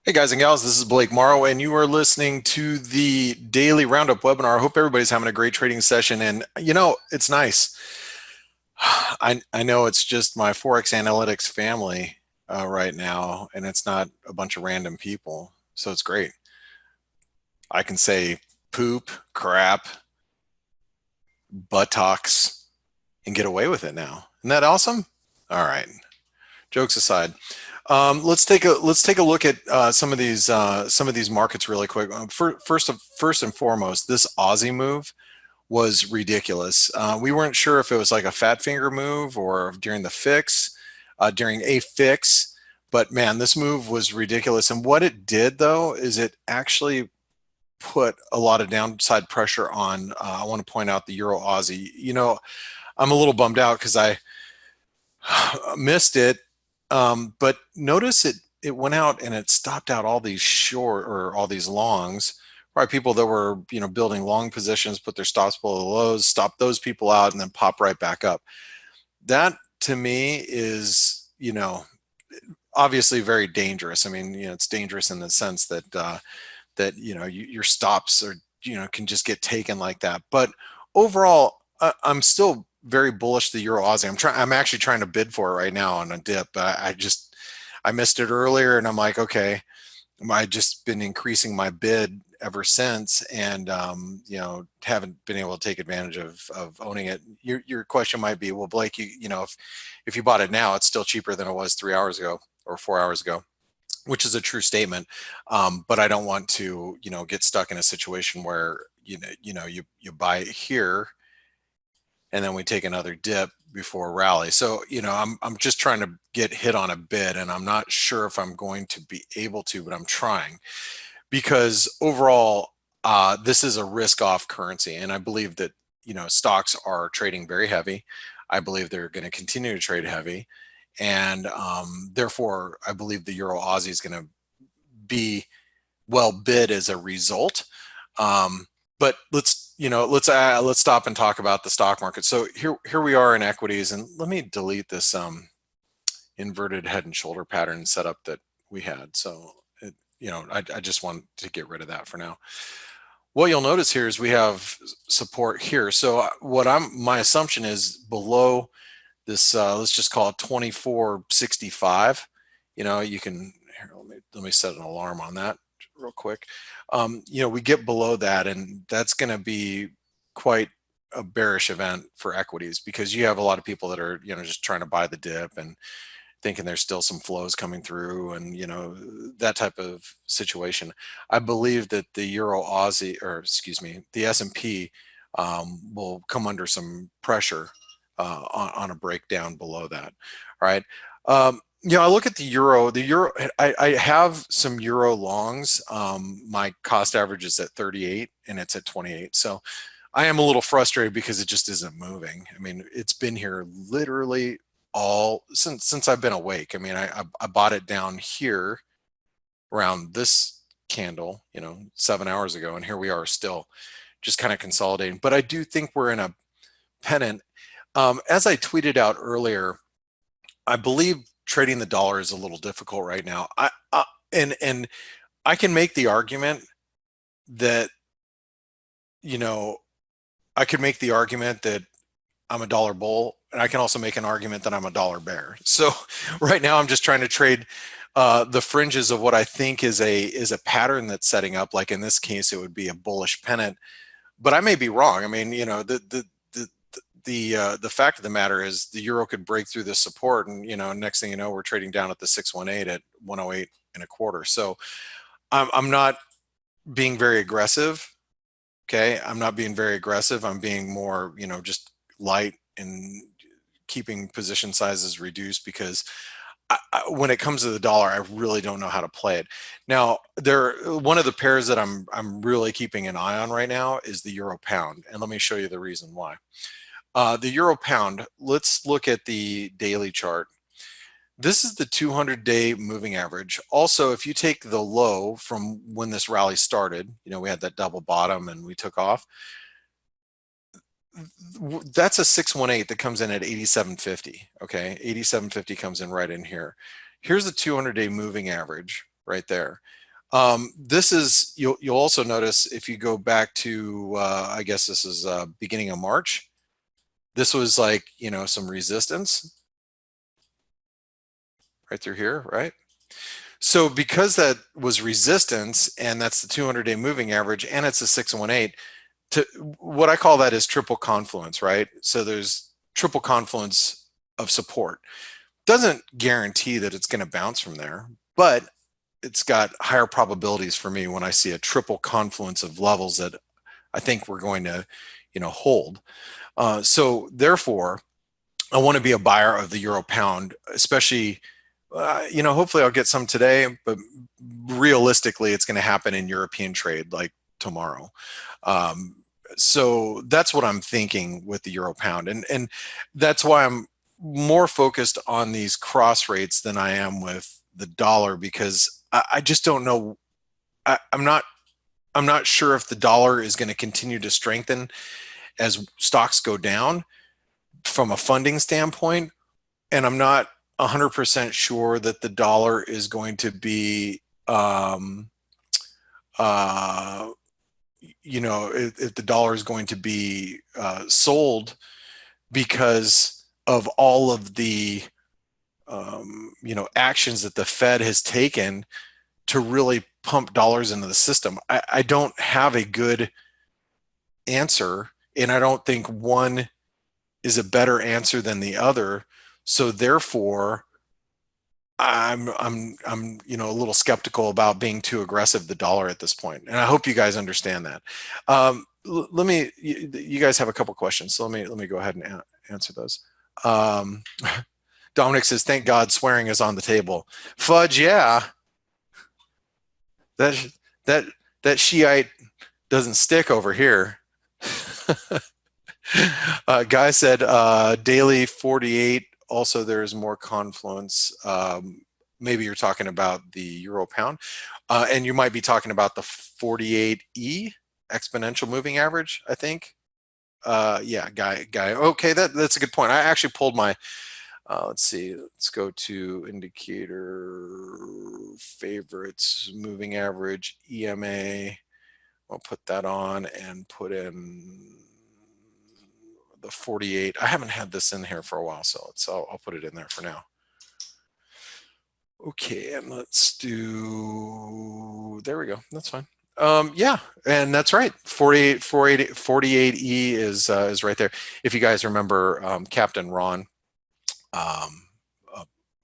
Hey guys and gals, this is Blake Morrow, and you are listening to the daily Roundup webinar. I hope everybody's having a great trading session. And you know, it's nice. I know it's just my ForexAnalytix family right now, and it's not a bunch of random people. So it's great. I can say poop, crap, buttocks, and get away with it now. Isn't that awesome? All right. Jokes aside. Let's take a look at some of these markets really quick. First and foremost, this Aussie move was ridiculous. We weren't sure if it was like a fat finger move or during the fix, during a fix, but man, this move was ridiculous. And what it did though is it actually put a lot of downside pressure on. I want to point out the Euro Aussie. You know, I'm a little bummed out because I missed it. But notice it went out and it stopped out all these short or all these longs, right? People that were building long positions, put their stops below the lows, stop those people out, and then pop right back up. That to me is obviously very dangerous. I mean, it's dangerous in the sense that your stops are can just get taken like that. But overall, I'm still very bullish the Euro Aussie. I'm actually trying to bid for it right now on a dip. I missed it earlier, and I'm like, okay, I just been increasing my bid ever since, and haven't been able to take advantage of owning it. Your question might be, well, Blake, if you bought it now, it's still cheaper than it was 3 hours ago or 4 hours ago, which is a true statement. But I don't want to get stuck in a situation where you buy it here and then we take another dip before a rally. So, I'm just trying to get hit on a bid, and I'm not sure if I'm going to be able to, but I'm trying, because overall, this is a risk-off currency, and I believe that, stocks are trading very heavy. I believe they're going to continue to trade heavy, and therefore, I believe the Euro Aussie is going to be well bid as a result. But let's stop and talk about the stock market. So here we are in equities, and let me delete this inverted head and shoulder pattern setup that we had. So I just want to get rid of that for now. What you'll notice here is we have support here. So my assumption is below this, let's just call it 2465. You can here, let me set an alarm on that real quick. We get below that, and that's going to be quite a bearish event for equities, because you have a lot of people that are just trying to buy the dip and thinking there's still some flows coming through, and that type of situation. I believe that the Euro Aussie, or excuse me, the S&P will come under some pressure on a breakdown below that. All right. I look at the euro. I have some euro longs. My cost average is at 38 and it's at 28. So I am a little frustrated because it just isn't moving. I mean, it's been here literally all since I've been awake. I mean, I bought it down here around this candle, 7 hours ago, and here we are still just kind of consolidating. But I do think we're in a pennant. As I tweeted out earlier, I believe trading the dollar is a little difficult right now. And I can make the argument that I could make the argument that I'm a dollar bull, and I can also make an argument that I'm a dollar bear. So right now I'm just trying to trade the fringes of what I think is a pattern that's setting up. Like in this case, it would be a bullish pennant, but I may be wrong. I mean, the fact of the matter is the euro could break through this support, and next thing you know, we're trading down at the 618 at 108 and a quarter. So I'm not being very aggressive. Okay, I'm not being very aggressive. I'm being more just light and keeping position sizes reduced, because when it comes to the dollar, I really don't know how to play it. Now, one of the pairs that I'm really keeping an eye on right now is the euro pound, and let me show you the reason why. The euro pound, let's look at the daily chart. This is the 200-day moving average. Also, if you take the low from when this rally started, we had that double bottom and we took off. That's a 618 that comes in at 87.50. Okay, 87.50 comes in right in here. Here's the 200-day moving average right there. This is, you'll also notice if you go back to, I guess this is beginning of March, this was like, some resistance right through here, right? So because that was resistance, and that's the 200-day moving average, and it's a 618, what I call that is triple confluence, right? So there's triple confluence of support. Doesn't guarantee that it's going to bounce from there, but it's got higher probabilities for me when I see a triple confluence of levels that I think we're going to, hold. So therefore, I want to be a buyer of the euro pound, especially, hopefully I'll get some today, but realistically, it's going to happen in European trade like tomorrow. So that's what I'm thinking with the euro pound, and that's why I'm more focused on these cross rates than I am with the dollar, because I just don't know. I'm not sure if the dollar is going to continue to strengthen as stocks go down from a funding standpoint, and I'm not 100% sure that the dollar is going to be, if the dollar is going to be sold because of all of the, actions that the Fed has taken to really pump dollars into the system. I don't have a good answer, and I don't think one is a better answer than the other. So therefore, I'm a little skeptical about being too aggressive the dollar at this point, and I hope you guys understand that. Let me. You guys have a couple questions, so let me go ahead and answer those. Um, Dominic says, "Thank God swearing is on the table." Fudge, yeah. That that that Shiite doesn't stick over here. Guy said daily 48. Also, there's more confluence. Maybe you're talking about the euro pound, and you might be talking about the 48E exponential moving average, I think. Yeah, guy. Okay, that's a good point. I actually pulled my. Let's see. Let's go to indicator favorites, moving average, EMA. I'll put that on and put in the 48. I haven't had this in here for a while, so I'll put it in there for now. Okay, and let's do, there we go. That's fine. Yeah, and that's right. 48E is right there. If you guys remember Captain Ron,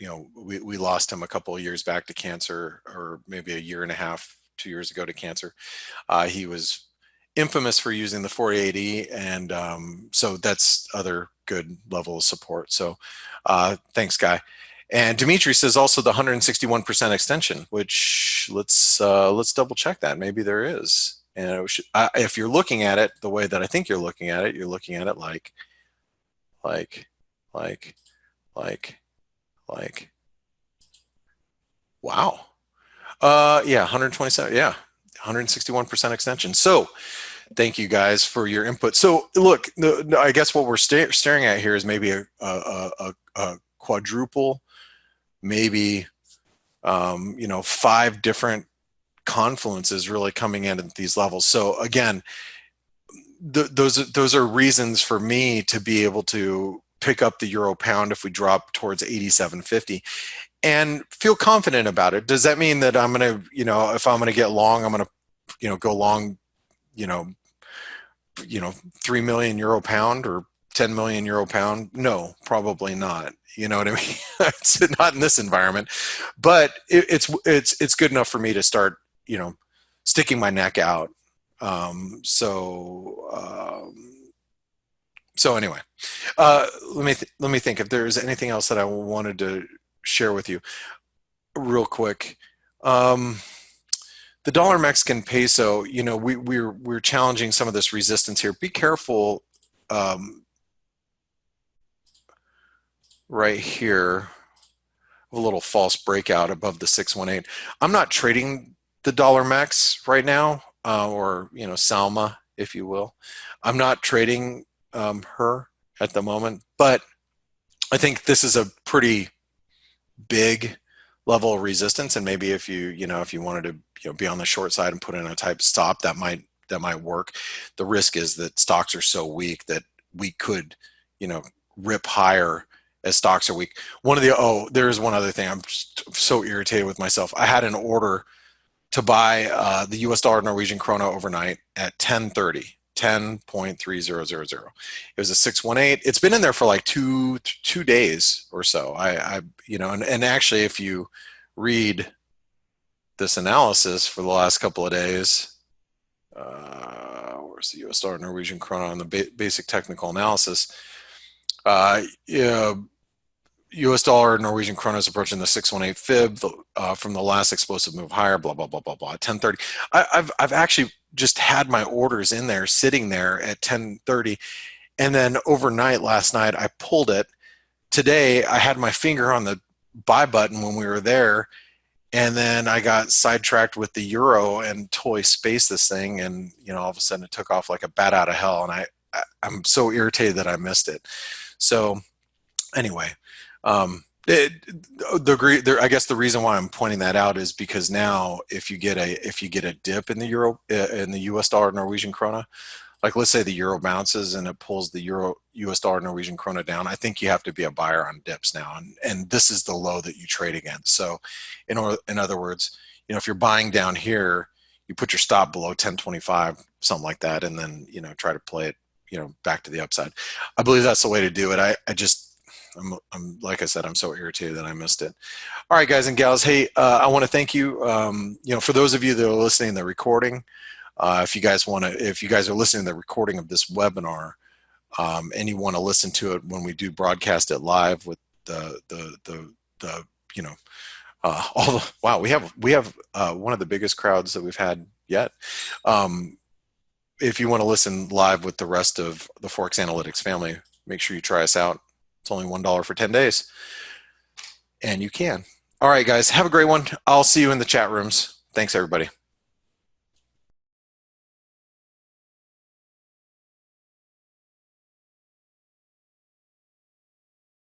we lost him a couple of years back to cancer, or maybe a year and a half, 2 years ago to cancer. He was infamous for using the 480, and so that's other good level of support. So thanks, Guy. And Dimitri says also the 161% extension, which let's double check that. Maybe there is. And if you're looking at it the way that I think you're looking at it, like, wow. Yeah, 127. Yeah, 161% extension. So thank you guys for your input. So look, I guess what we're staring at here is maybe a quadruple, maybe 5 different confluences really coming in at these levels. So again, those are reasons for me to be able to pick up the euro pound if we drop towards 87.50 and feel confident about it. Does that mean that I'm going to, if I'm going to get long, I'm going to, go long, 3 million euro pound or 10 million euro pound? No, probably not. You know what I mean? It's not in this environment, but it's good enough for me to start, sticking my neck out. So anyway, let me think if there's anything else that I wanted to share with you real quick. The dollar Mexican peso, we're challenging some of this resistance here. Be careful right here, a little false breakout above the 618. I'm not trading the dollar Mex right now, or Salma, if you will. I'm not trading her at the moment, but I think this is a pretty big level of resistance, and maybe if if you wanted to be on the short side and put in a type stop, that might work. The risk is that stocks are so weak that we could rip higher as stocks are weak. There's one other thing. I'm just so irritated with myself. I had an order to buy the US dollar Norwegian krona overnight at 10:30. 10.3000. It was a 618. It's been in there for like two days or so. And actually, if you read this analysis for the last couple of days, where's the US dollar Norwegian krona on the basic technical analysis? US dollar Norwegian krona is approaching the 618 fib from the last explosive move higher, blah, blah, blah, blah, blah, 10:30. I've actually just had my orders in there, sitting there at 10:30. And then overnight, last night, I pulled it. Today, I had my finger on the buy button when we were there. And then I got sidetracked with the euro and totally spaced this thing. And, all of a sudden it took off like a bat out of hell. And I'm so irritated that I missed it. So anyway, I guess the reason why I'm pointing that out is because now if you get a dip in the euro, in the US dollar Norwegian krona, like let's say the euro bounces and it pulls the euro US dollar Norwegian krona down, I think you have to be a buyer on dips now, and this is the low that you trade against. So in other words, if you're buying down here, you put your stop below 1025, something like that, and then try to play it back to the upside. I believe that's the way to do it. I'm like I said, I'm so irritated that I missed it. All right, guys and gals. Hey, I want to thank you. For those of you that are listening to the recording, if you guys are listening to the recording of this webinar, and you want to listen to it when we do broadcast it live with wow, we have one of the biggest crowds that we've had yet. If you want to listen live with the rest of the ForexAnalytix family, make sure you try us out. It's only $1 for 10 days. And you can. All right, guys, have a great one. I'll see you in the chat rooms. Thanks, everybody.